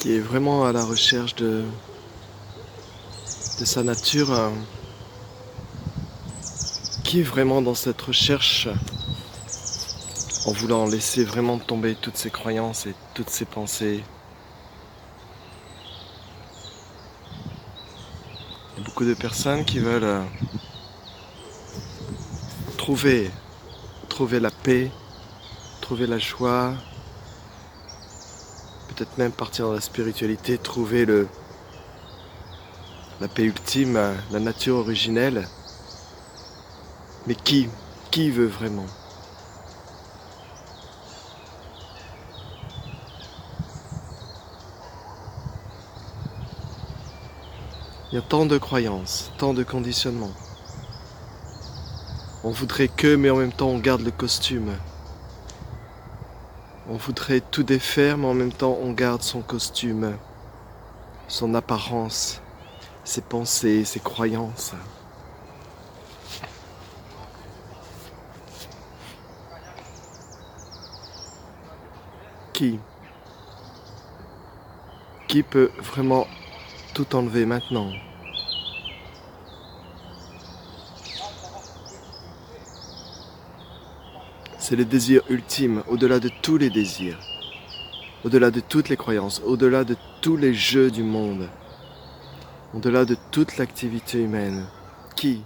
qui est vraiment à la recherche de sa nature, qui est vraiment dans cette recherche en voulant laisser vraiment tomber toutes ses croyances et toutes ses pensées. Il y a beaucoup de personnes qui veulent trouver la paix, trouver la joie, peut-être même partir dans la spiritualité, trouver la paix ultime, la nature originelle. Mais qui veut vraiment? Il y a tant de croyances, tant de conditionnements. On voudrait que, mais en même temps on garde le costume. On voudrait tout défaire, mais en même temps on garde son costume, son apparence, ses pensées, ses croyances. Qui peut vraiment tout enlever maintenant? C'est le désir ultime, au-delà de tous les désirs, au-delà de toutes les croyances, au-delà de tous les jeux du monde, au-delà de toute l'activité humaine. Qui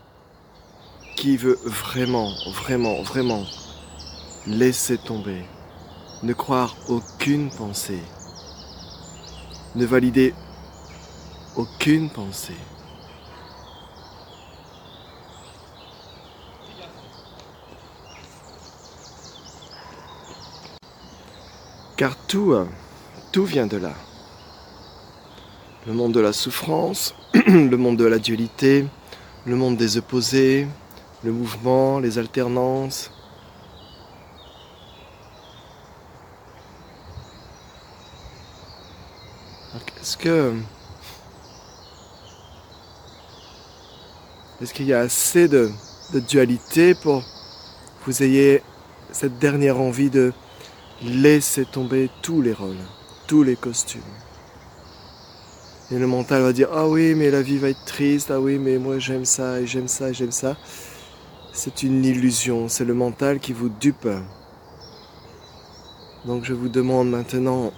veut vraiment, vraiment, vraiment laisser tomber, ne croire aucune pensée, ne valider aucune pensée? Car tout vient de là. Le monde de la souffrance, le monde de la dualité, le monde des opposés, le mouvement, les alternances. Donc, est-ce qu'il y a assez de dualité pour que vous ayez cette dernière envie de laisser tomber tous les rôles, tous les costumes? Et le mental va dire « Ah oui, mais la vie va être triste, ah oui, mais moi j'aime ça, et j'aime ça, et j'aime ça ». C'est une illusion, c'est le mental qui vous dupe. Donc je vous demande maintenant,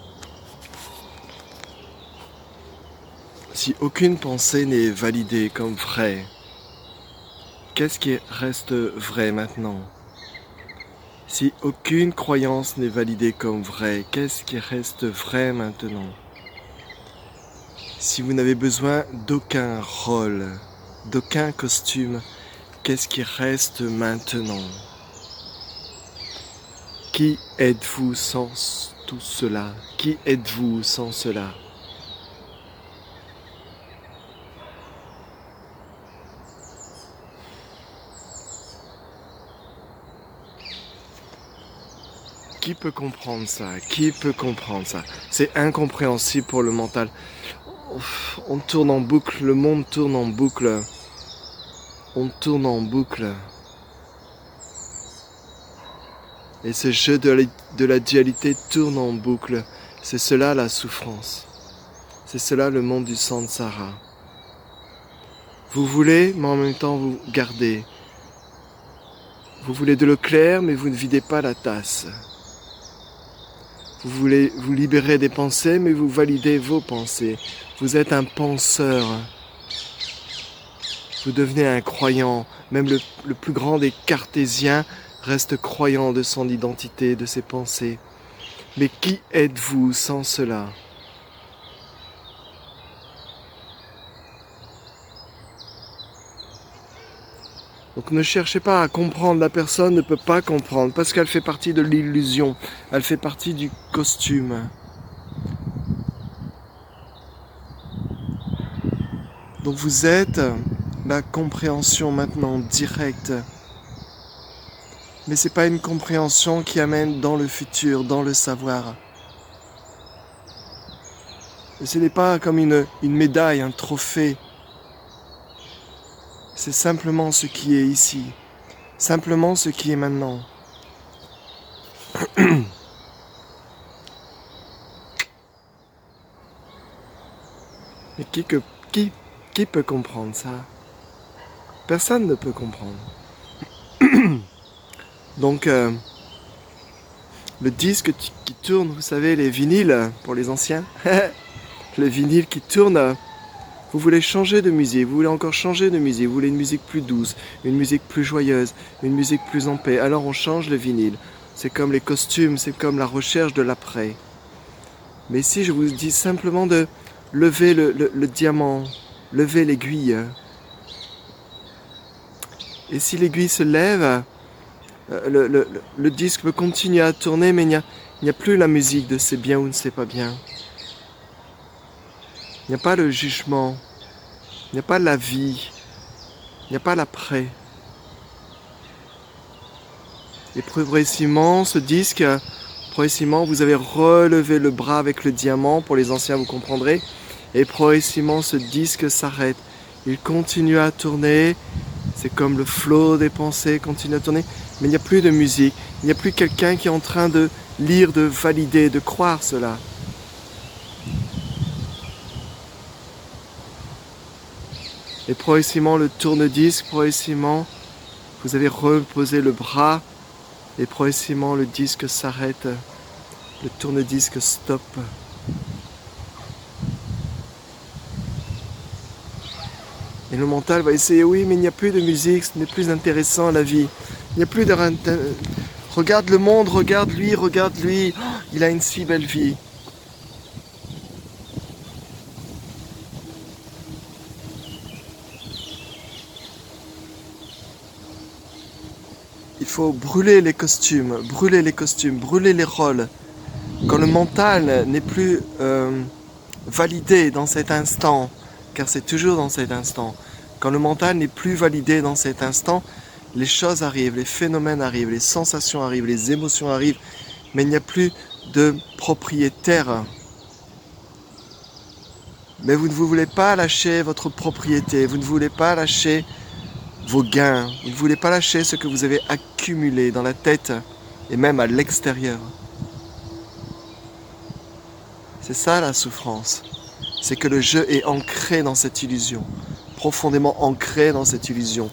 si aucune pensée n'est validée comme vraie, qu'est-ce qui reste vrai maintenant? Si aucune croyance n'est validée comme vraie, qu'est-ce qui reste vrai maintenant? Si vous n'avez besoin d'aucun rôle, d'aucun costume, qu'est-ce qui reste maintenant? Qui êtes-vous sans tout cela? Qui êtes-vous sans cela? Qui peut comprendre ça? Qui peut comprendre ça? C'est incompréhensible pour le mental. On tourne en boucle, le monde tourne en boucle. On tourne en boucle. Et ce jeu de la dualité tourne en boucle. C'est cela la souffrance. C'est cela le monde du samsara. Vous voulez, mais en même temps vous gardez. Vous voulez de l'eau claire, mais vous ne videz pas la tasse. Vous voulez vous libérer des pensées, mais vous validez vos pensées. Vous êtes un penseur. Vous devenez un croyant. Même le plus grand des cartésiens reste croyant de son identité, de ses pensées. Mais qui êtes-vous sans cela? Donc ne cherchez pas à comprendre, la personne ne peut pas comprendre parce qu'elle fait partie de l'illusion, elle fait partie du costume. Donc vous êtes la compréhension maintenant directe. Mais ce n'est pas une compréhension qui amène dans le futur, dans le savoir. Et ce n'est pas comme une médaille, un trophée. C'est simplement ce qui est ici, simplement ce qui est maintenant. Mais qui peut comprendre ça? Personne ne peut comprendre. Donc, le disque qui tourne, vous savez, les vinyles pour les anciens, le vinyle qui tourne, vous voulez changer de musique, vous voulez encore changer de musique, vous voulez une musique plus douce, une musique plus joyeuse, une musique plus en paix, alors on change le vinyle. C'est comme les costumes, c'est comme la recherche de l'après. Mais ici, je vous dis simplement de lever le diamant, lever l'aiguille. Et si l'aiguille se lève, le disque peut continuer à tourner, mais il n'y a plus la musique de c'est bien ou ne c'est pas bien. Il n'y a pas le jugement, il n'y a pas la vie, il n'y a pas l'après. Et progressivement, ce disque, progressivement, vous avez relevé le bras avec le diamant, pour les anciens vous comprendrez, et progressivement ce disque s'arrête. Il continue à tourner, c'est comme le flot des pensées continue à tourner, mais il n'y a plus de musique, il n'y a plus quelqu'un qui est en train de lire, de valider, de croire cela. Et progressivement le tourne-disque, progressivement vous avez reposé le bras, et progressivement le disque s'arrête, le tourne-disque stop. Et le mental va essayer, oui, mais il n'y a plus de musique, ce n'est plus intéressant la vie. Il n'y a plus de... Regarde le monde, regarde lui, oh, il a une si belle vie. Il faut brûler les costumes, brûler les rôles. Quand le mental n'est plus validé dans cet instant, car c'est toujours dans cet instant, quand le mental n'est plus validé dans cet instant, les choses arrivent, les phénomènes arrivent, les sensations arrivent, les émotions arrivent, mais il n'y a plus de propriétaire. Mais vous ne voulez pas lâcher votre propriété, vous ne voulez pas lâcher vos gains, vous ne voulez pas lâcher ce que vous avez accumulé dans la tête et même à l'extérieur. C'est ça la souffrance, c'est que le jeu est ancré dans cette illusion, profondément ancré dans cette illusion.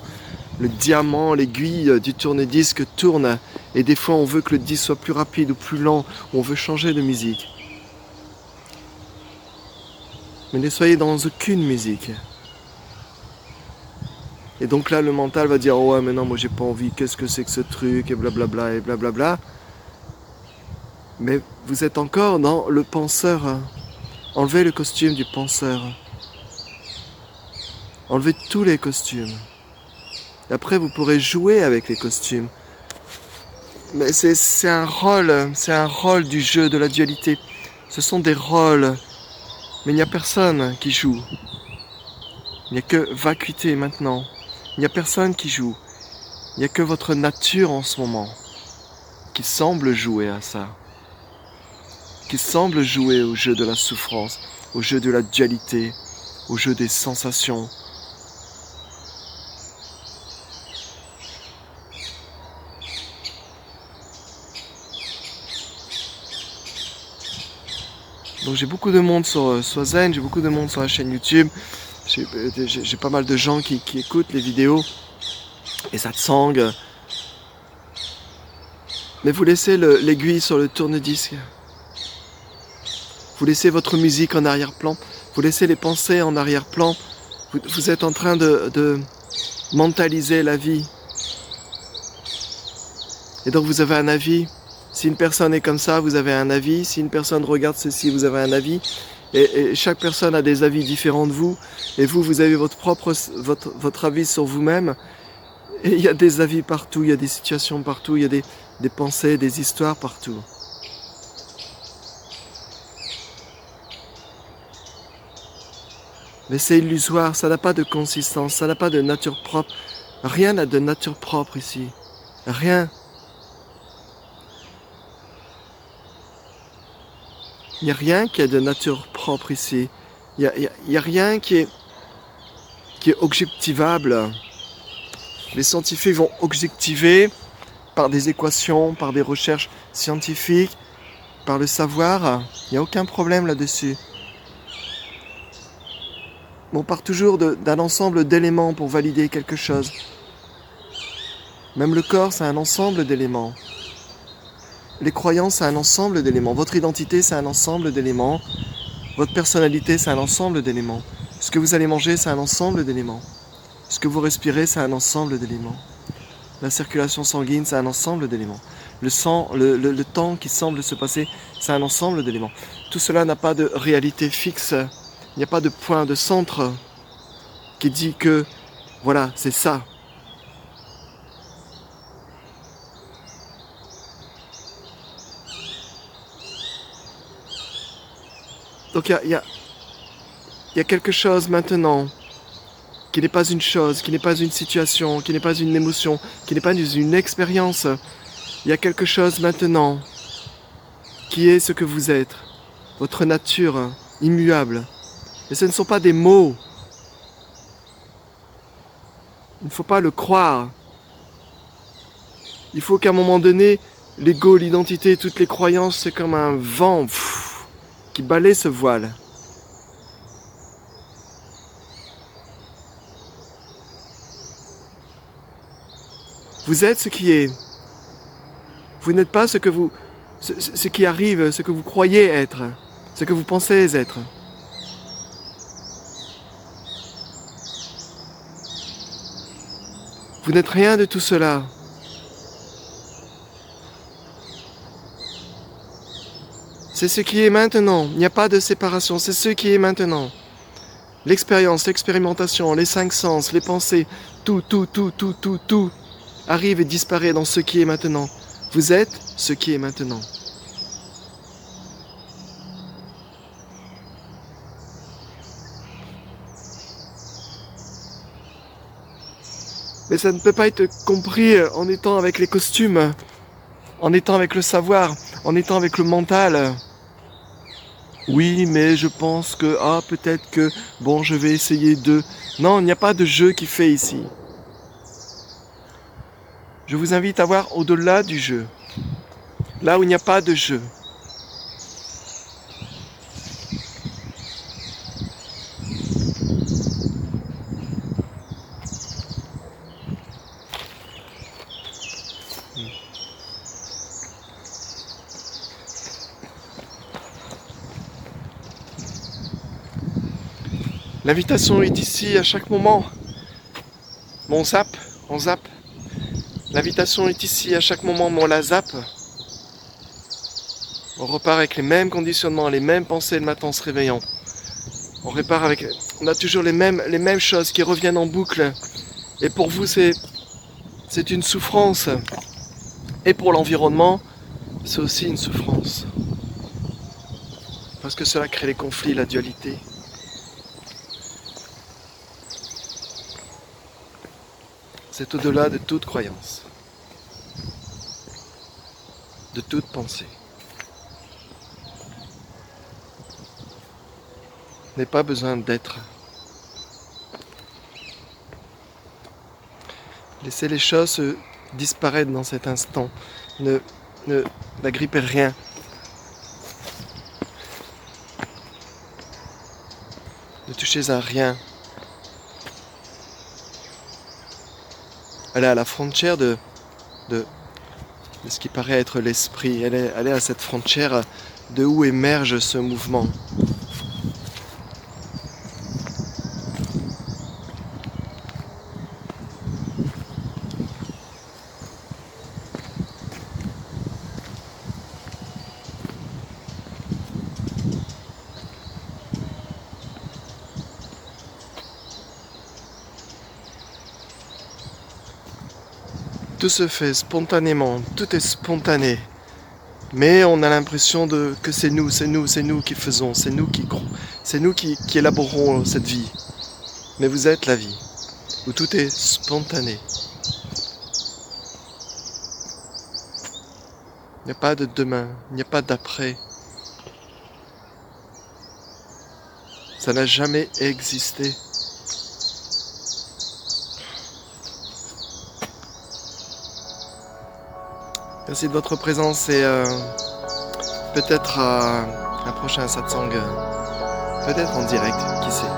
Le diamant, l'aiguille du tourne-disque tourne, et des fois on veut que le disque soit plus rapide ou plus lent, on veut changer de musique. Mais ne soyez dans aucune musique. Et donc là le mental va dire, oh ouais mais non, moi j'ai pas envie, qu'est-ce que c'est que ce truc, et blablabla, et blablabla. Mais vous êtes encore dans le penseur. Enlevez le costume du penseur. Enlevez tous les costumes. Et après vous pourrez jouer avec les costumes. Mais c'est un rôle du jeu, de la dualité. Ce sont des rôles. Mais il n'y a personne qui joue. Il n'y a que vacuité maintenant. Il n'y a personne qui joue. Il n'y a que votre nature en ce moment qui semble jouer à ça. Qui semble jouer au jeu de la souffrance, au jeu de la dualité, au jeu des sensations. Donc j'ai beaucoup de monde sur Zen, j'ai beaucoup de monde sur la chaîne YouTube. J'ai pas mal de gens qui écoutent les vidéos. Et ça te sangue. Mais vous laissez l'aiguille sur le tourne-disque. Vous laissez votre musique en arrière-plan. Vous laissez les pensées en arrière-plan. Vous êtes en train de mentaliser la vie. Et donc vous avez un avis. Si une personne est comme ça, vous avez un avis. Si une personne regarde ceci, vous avez un avis. Et chaque personne a des avis différents de vous. Et vous avez votre avis sur vous-même. Et il y a des avis partout, il y a des situations partout, il y a des pensées, des histoires partout. Mais c'est illusoire, ça n'a pas de consistance, ça n'a pas de nature propre. Rien n'a de nature propre ici. Rien. Il n'y a rien qui a de nature propre ici. Il n'y a rien qui est objectivable. Les scientifiques vont objectiver par des équations, par des recherches scientifiques, par le savoir. Il n'y a aucun problème là-dessus. On part toujours d'un ensemble d'éléments pour valider quelque chose. Même le corps, c'est un ensemble d'éléments. Les croyances, c'est un ensemble d'éléments. Votre identité, c'est un ensemble d'éléments. Votre personnalité, c'est un ensemble d'éléments. Ce que vous allez manger, c'est un ensemble d'éléments. Ce que vous respirez, c'est un ensemble d'éléments. La circulation sanguine, c'est un ensemble d'éléments. Le sang, le temps qui semble se passer, c'est un ensemble d'éléments. Tout cela n'a pas de réalité fixe. Il n'y a pas de point de centre qui dit que, voilà, c'est ça. Donc il y a quelque chose maintenant qui n'est pas une chose, qui n'est pas une situation, qui n'est pas une émotion, qui n'est pas une expérience. Il y a quelque chose maintenant qui est ce que vous êtes, votre nature immuable. Et ce ne sont pas des mots. Il ne faut pas le croire. Il faut qu'à un moment donné, l'ego, l'identité, toutes les croyances, c'est comme un vent qui balaie ce voile. Vous êtes ce qui est. Vous n'êtes pas ce qui arrive, ce que vous croyez être, ce que vous pensez être. Vous n'êtes rien de tout cela. C'est ce qui est maintenant. Il n'y a pas de séparation, c'est ce qui est maintenant. L'expérience, l'expérimentation, les 5 sens, les pensées, tout arrive et disparaît dans ce qui est maintenant. Vous êtes ce qui est maintenant. Mais ça ne peut pas être compris en étant avec les costumes, en étant avec le savoir, en étant avec le mental. Oui, mais je pense que, peut-être que, je vais essayer de... Non, il n'y a pas de jeu qui fait ici. Je vous invite à voir au-delà du jeu, là où il n'y a pas de jeu. L'invitation est ici à chaque moment. On zappe. L'invitation est ici à chaque moment, on la zappe. On repart avec les mêmes conditionnements, les mêmes pensées le matin en se réveillant. On a toujours les mêmes choses qui reviennent en boucle. Et pour vous, c'est une souffrance. Et pour l'environnement, c'est aussi une souffrance. Parce que cela crée les conflits, la dualité. C'est au-delà de toute croyance, de toute pensée. N'est pas besoin d'être. Laissez les choses disparaître dans cet instant. N'agrippez rien. Ne touchez à rien. Elle est à la frontière de ce qui paraît être l'esprit. Elle est à cette frontière de où émerge ce mouvement. Tout se fait spontanément, tout est spontané. Mais on a l'impression que c'est nous qui faisons, c'est nous qui élaborons cette vie. Mais vous êtes la vie, où tout est spontané. Il n'y a pas de demain, il n'y a pas d'après. Ça n'a jamais existé. Merci de votre présence et peut-être un prochain satsang, peut-être en direct, qui sait.